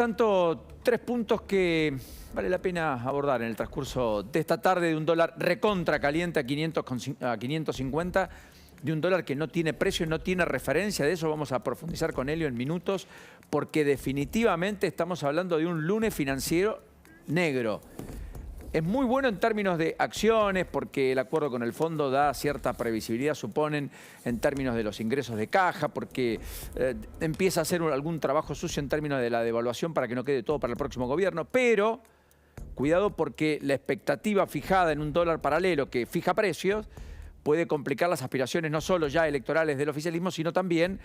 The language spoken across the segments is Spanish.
Tanto, tres puntos que vale la pena abordar en el transcurso de esta tarde, de un dólar recontra caliente a 550, de un dólar que no tiene precio, no tiene referencia. De eso vamos a profundizar con Helio en minutos, porque definitivamente estamos hablando de un lunes financiero negro. Es muy bueno en términos de acciones, porque el acuerdo con el fondo da cierta previsibilidad, suponen, en términos de los ingresos de caja, porque empieza a hacer algún trabajo sucio en términos de la devaluación para que no quede todo para el próximo gobierno. Pero, cuidado, porque la expectativa fijada en un dólar paralelo que fija precios puede complicar las aspiraciones no solo ya electorales del oficialismo, sino también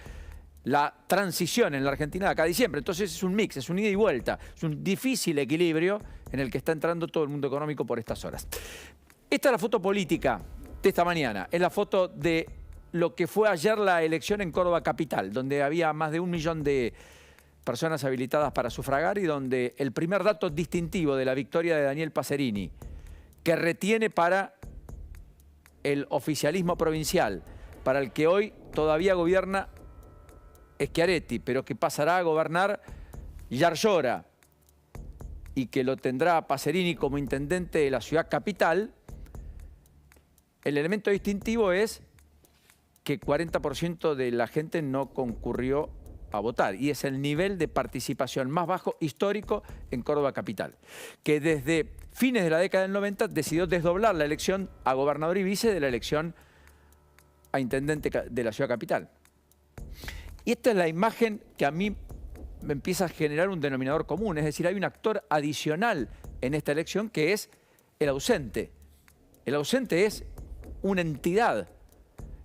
la transición en la Argentina de acá a diciembre. Entonces es un mix, es un ida y vuelta, es un difícil equilibrio en el que está entrando todo el mundo económico por estas horas. Esta es la foto política de esta mañana, es la foto de lo que fue ayer la elección en Córdoba Capital, donde había más de 1 millón de personas habilitadas para sufragar y donde el primer dato distintivo de la victoria de Daniel Pacerini, que retiene para el oficialismo provincial, para el que hoy todavía gobierna Schiaretti, pero que pasará a gobernar Yarlora y que lo tendrá Pacerini como intendente de la ciudad capital, el elemento distintivo es que 40% de la gente no concurrió a votar y es el nivel de participación más bajo histórico en Córdoba Capital, que desde fines de la década del 90 decidió desdoblar la elección a gobernador y vice de la elección a intendente de la ciudad capital. Y esta es la imagen que a mí me empieza a generar un denominador común, es decir, hay un actor adicional en esta elección que es el ausente. El ausente es una entidad,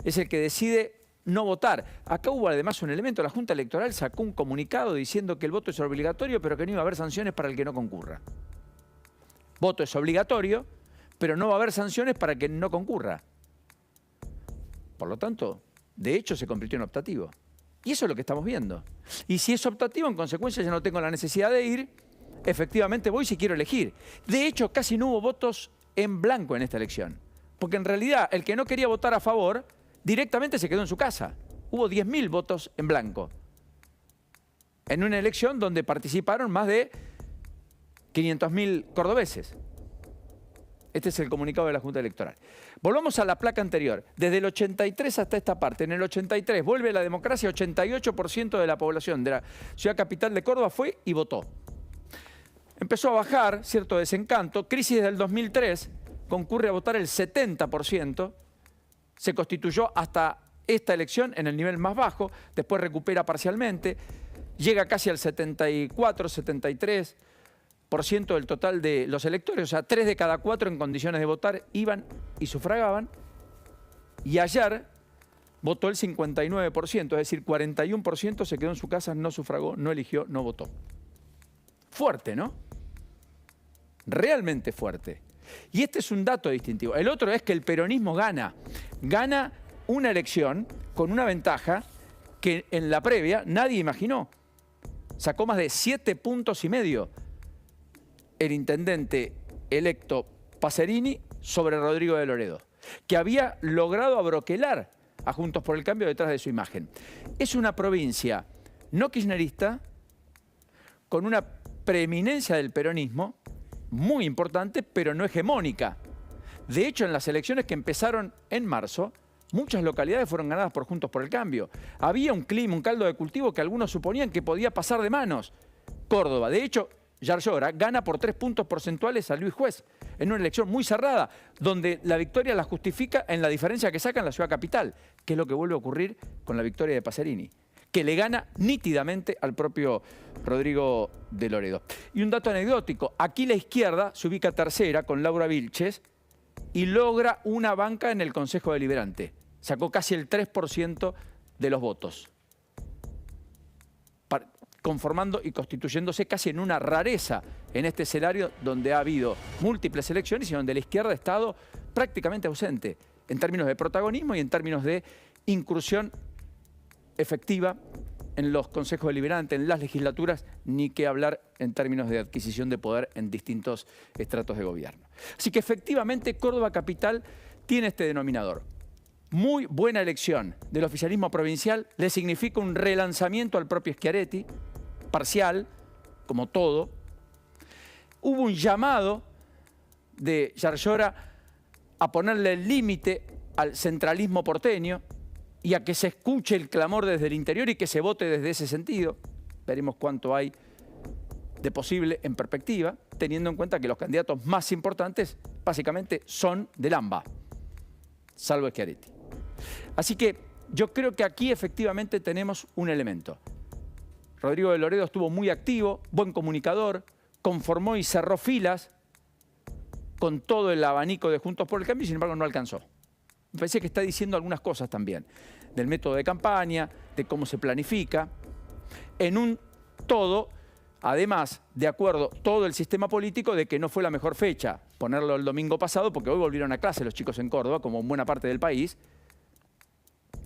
es el que decide no votar. Acá hubo además un elemento, la Junta Electoral sacó un comunicado diciendo que el voto es obligatorio, pero que no iba a haber sanciones para el que no concurra. Voto es obligatorio, pero no va a haber sanciones para quien no concurra. Por lo tanto, de hecho se convirtió en optativo. Y eso es lo que estamos viendo. Y si es optativo, en consecuencia ya no tengo la necesidad de ir, efectivamente voy si quiero elegir. De hecho, casi no hubo votos en blanco en esta elección. Porque en realidad el que no quería votar a favor directamente se quedó en su casa. Hubo 10.000 votos en blanco. En una elección donde participaron más de 500.000 cordobeses. Este es el comunicado de la Junta Electoral. Volvamos a la placa anterior. Desde el 83 hasta esta parte. En el 83 vuelve la democracia, 88% de la población de la ciudad capital de Córdoba fue y votó. Empezó a bajar cierto desencanto. Crisis del 2003, concurre a votar el 70%. Se constituyó hasta esta elección en el nivel más bajo. Después recupera parcialmente. Llega casi al 74, 73%. Del total de los electores, o sea, 3 de cada 4 en condiciones de votar iban y sufragaban. Y ayer votó el 59%, es decir, 41% se quedó en su casa, no sufragó, no eligió, no votó. Fuerte, ¿no? Realmente fuerte. Y este es un dato distintivo. El otro es que el peronismo gana. Gana una elección con una ventaja que en la previa nadie imaginó. Sacó más de 7,5 puntos el intendente electo Pacerini sobre Rodrigo de Loredo, que había logrado abroquelar a Juntos por el Cambio detrás de su imagen. Es una provincia no kirchnerista, con una preeminencia del peronismo muy importante, pero no hegemónica. De hecho, en las elecciones que empezaron en marzo, muchas localidades fueron ganadas por Juntos por el Cambio. Había un clima, un caldo de cultivo que algunos suponían que podía pasar de manos. Córdoba, de hecho, Yarlora gana por 3 puntos porcentuales a Luis Juez en una elección muy cerrada, donde la victoria la justifica en la diferencia que saca en la ciudad capital, que es lo que vuelve a ocurrir con la victoria de Pacerini, que le gana nítidamente al propio Rodrigo de Loredo. Y un dato anecdótico, aquí la izquierda se ubica tercera con Laura Vilches y logra una banca en el Consejo Deliberante. Sacó casi el 3% de los votos, conformando y constituyéndose casi en una rareza en este escenario donde ha habido múltiples elecciones y donde la izquierda ha estado prácticamente ausente en términos de protagonismo y en términos de incursión efectiva en los consejos deliberantes, en las legislaturas, ni que hablar en términos de adquisición de poder en distintos estratos de gobierno. Así que efectivamente Córdoba Capital tiene este denominador. Muy buena elección del oficialismo provincial, le significa un relanzamiento al propio Schiaretti, parcial, como todo. Hubo un llamado de Yarlora a ponerle el límite al centralismo porteño y a que se escuche el clamor desde el interior y que se vote desde ese sentido. Veremos cuánto hay de posible en perspectiva, teniendo en cuenta que los candidatos más importantes básicamente son del AMBA, salvo Schiaretti. Así que yo creo que aquí efectivamente tenemos un elemento. Rodrigo de Loredo estuvo muy activo, buen comunicador, conformó y cerró filas con todo el abanico de Juntos por el Cambio y sin embargo no alcanzó. Me parece que está diciendo algunas cosas también, del método de campaña, de cómo se planifica, en un todo, además, de acuerdo, todo el sistema político de que no fue la mejor fecha ponerlo el domingo pasado, porque hoy volvieron a clase los chicos en Córdoba, como en buena parte del país,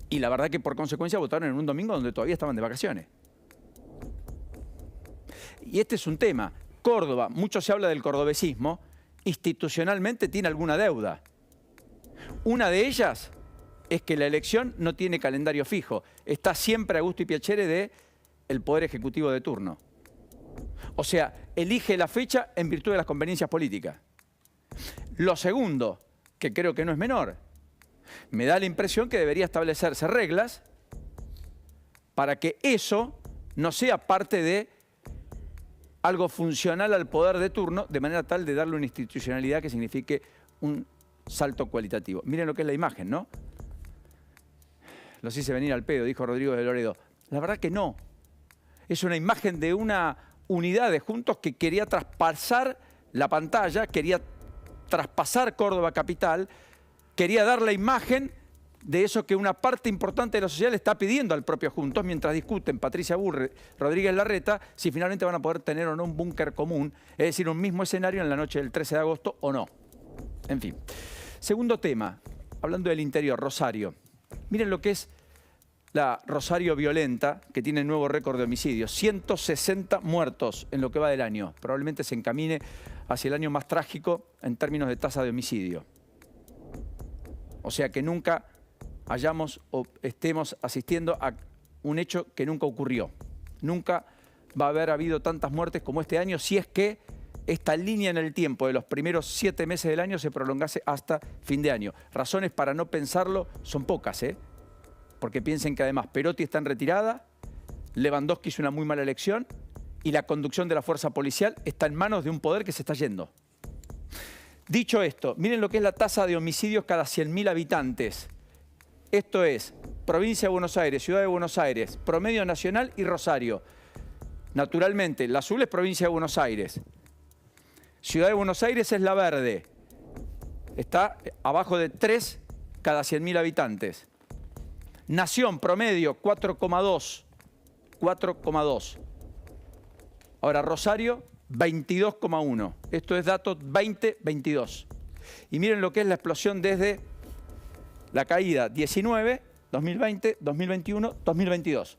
y la verdad que por consecuencia votaron en un domingo donde todavía estaban de vacaciones. Y este es un tema. Córdoba, mucho se habla del cordobesismo, institucionalmente tiene alguna deuda. Una de ellas es que la elección no tiene calendario fijo. Está siempre a gusto y piacere del Poder Ejecutivo de turno. O sea, elige la fecha en virtud de las conveniencias políticas. Lo segundo, que creo que no es menor, me da la impresión que debería establecerse reglas para que eso no sea parte de algo funcional al poder de turno, de manera tal de darle una institucionalidad que signifique un salto cualitativo. Miren lo que es la imagen, ¿no? Los hice venir al pedo, dijo Rodrigo de Loredo. La verdad que no. Es una imagen de una unidad de Juntos que quería traspasar la pantalla, quería traspasar Córdoba capital, quería dar la imagen de eso que una parte importante de la sociedad le está pidiendo al propio Juntos mientras discuten Patricia Burri, Rodríguez Larreta, si finalmente van a poder tener o no un búnker común, es decir, un mismo escenario en la noche del 13 de agosto o no. En fin. Segundo tema, hablando del interior, Rosario. Miren lo que es la Rosario violenta, que tiene nuevo récord de homicidios. 160 muertos en lo que va del año. Probablemente se encamine hacia el año más trágico en términos de tasa de homicidio. O sea que nunca hayamos o estemos asistiendo a un hecho que nunca ocurrió. Nunca va a haber habido tantas muertes como este año si es que esta línea en el tiempo de los primeros 7 meses del año se prolongase hasta fin de año. Razones para no pensarlo son pocas, porque piensen que además Perotti está en retirada, Lewandowski hizo una muy mala elección y la conducción de la fuerza policial está en manos de un poder que se está yendo. Dicho esto, miren lo que es la tasa de homicidios cada 100.000 habitantes. Esto es provincia de Buenos Aires, ciudad de Buenos Aires, promedio nacional y Rosario. Naturalmente, la azul es provincia de Buenos Aires. Ciudad de Buenos Aires es la verde. Está abajo de 3 cada 100.000 habitantes. Nación, promedio, 4,2. 4,2. Ahora, Rosario, 22,1. Esto es dato 2022. Y miren lo que es la explosión desde la caída 19, 2020, 2021, 2022.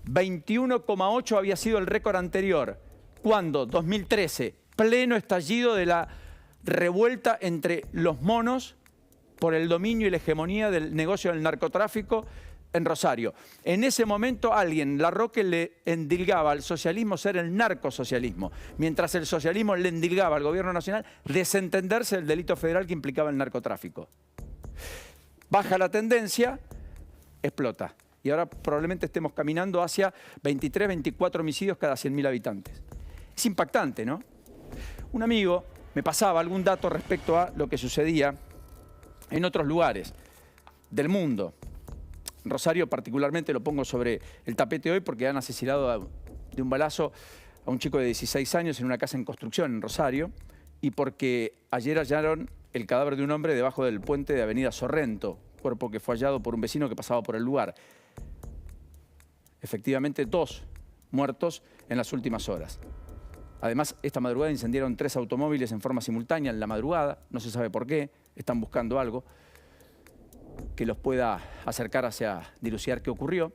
21,8 había sido el récord anterior. Cuando 2013, pleno estallido de la revuelta entre los monos por el dominio y la hegemonía del negocio del narcotráfico en Rosario. En ese momento alguien, Larroque, le endilgaba al socialismo ser el narcosocialismo, mientras el socialismo le endilgaba al gobierno nacional desentenderse del delito federal que implicaba el narcotráfico. Baja la tendencia, explota. Y ahora probablemente estemos caminando hacia 23, 24 homicidios cada 100.000 habitantes. Es impactante, ¿no? Un amigo me pasaba algún dato respecto a lo que sucedía en otros lugares del mundo. Rosario particularmente lo pongo sobre el tapete hoy porque han asesinado de un balazo a un chico de 16 años en una casa en construcción en Rosario y porque ayer hallaron el cadáver de un hombre debajo del puente de Avenida Sorrento, cuerpo que fue hallado por un vecino que pasaba por el lugar. Efectivamente, 2 muertos en las últimas horas. Además, esta madrugada incendiaron 3 automóviles en forma simultánea en la madrugada, no se sabe por qué, están buscando algo que los pueda acercar hacia dilucidar qué ocurrió.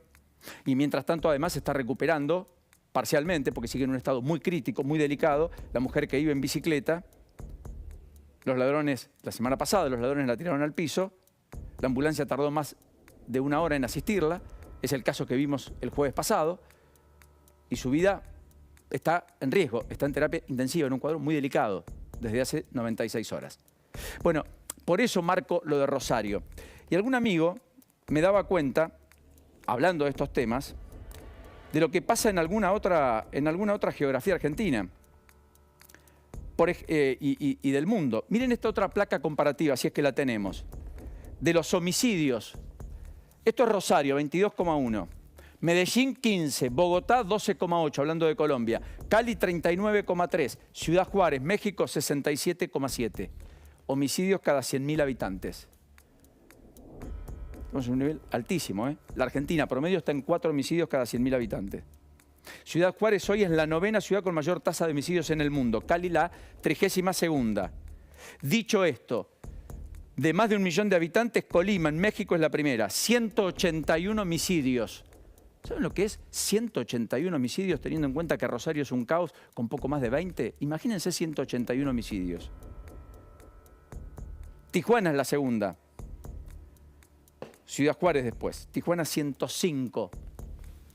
Y mientras tanto, además, se está recuperando parcialmente, porque sigue en un estado muy crítico, muy delicado, la mujer que iba en bicicleta. Los ladrones, la semana pasada, los ladrones la tiraron al piso, la ambulancia tardó más de 1 hora en asistirla, es el caso que vimos el jueves pasado, y su vida está en riesgo, está en terapia intensiva, en un cuadro muy delicado, desde hace 96 horas. Bueno, por eso marco lo de Rosario. Y algún amigo me daba cuenta, hablando de estos temas, de lo que pasa en alguna otra geografía argentina y del mundo. Miren esta otra placa comparativa, si es que la tenemos, de los homicidios. Esto es Rosario, 22,1. Medellín, 15. Bogotá, 12,8, hablando de Colombia. Cali, 39,3. Ciudad Juárez, México, 67,7. Homicidios cada 100.000 habitantes. Es un nivel altísimo, ¿eh? La Argentina promedio está en 4 homicidios cada 100.000 habitantes. Ciudad Juárez hoy es la 9ª ciudad con mayor tasa de homicidios en el mundo. Cali la 32ª. Dicho esto, de más de 1 millón de habitantes, Colima en México es la primera. 181 homicidios. ¿Saben lo que es 181 homicidios teniendo en cuenta que Rosario es un caos con poco más de 20? Imagínense 181 homicidios. Tijuana es la segunda. Ciudad Juárez después. Tijuana 105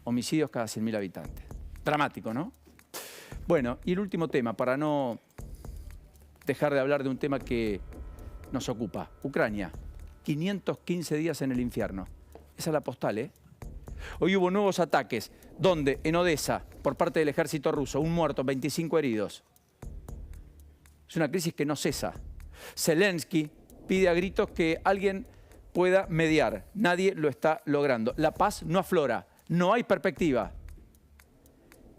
homicidios cada 100.000 habitantes. Dramático, ¿no? Bueno, y el último tema, para no dejar de hablar de un tema que nos ocupa. Ucrania, 515 días en el infierno. Esa es la postal, ¿eh? Hoy hubo nuevos ataques, donde en Odessa, por parte del ejército ruso, 1 muerto, 25 heridos. Es una crisis que no cesa. Zelensky pide a gritos que alguien pueda mediar. Nadie lo está logrando. La paz no aflora, no hay perspectiva.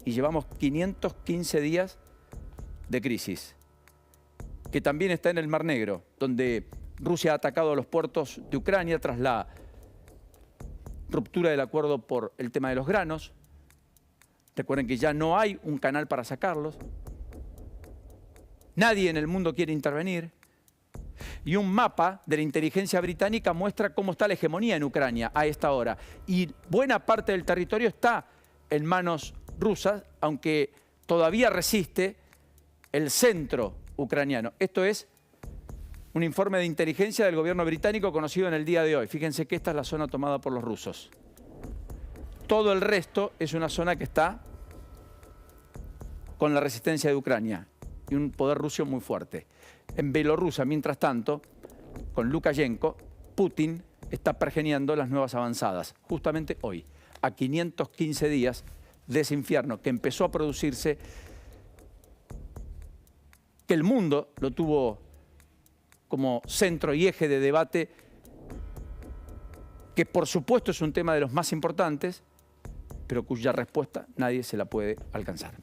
Y llevamos 515 días de crisis, que también está en el Mar Negro, donde Rusia ha atacado a los puertos de Ucrania tras la ruptura del acuerdo por el tema de los granos. Recuerden que ya no hay un canal para sacarlos. Nadie en el mundo quiere intervenir. Y un mapa de la inteligencia británica muestra cómo está la hegemonía en Ucrania a esta hora. Y buena parte del territorio está en manos rusas, aunque todavía resiste el centro ucraniano. Esto es un informe de inteligencia del gobierno británico conocido en el día de hoy. Fíjense que esta es la zona tomada por los rusos. Todo el resto es una zona que está con la resistencia de Ucrania y un poder ruso muy fuerte. En Bielorrusia, mientras tanto, con Lukashenko, Putin está pergeñando las nuevas avanzadas. Justamente hoy, a 515 días de ese infierno que empezó a producirse, que el mundo lo tuvo como centro y eje de debate, que por supuesto es un tema de los más importantes, pero cuya respuesta nadie se la puede alcanzar.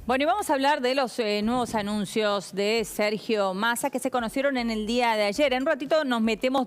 Bueno, y vamos a hablar de los nuevos anuncios de Sergio Massa que se conocieron en el día de ayer. En un ratito nos metemos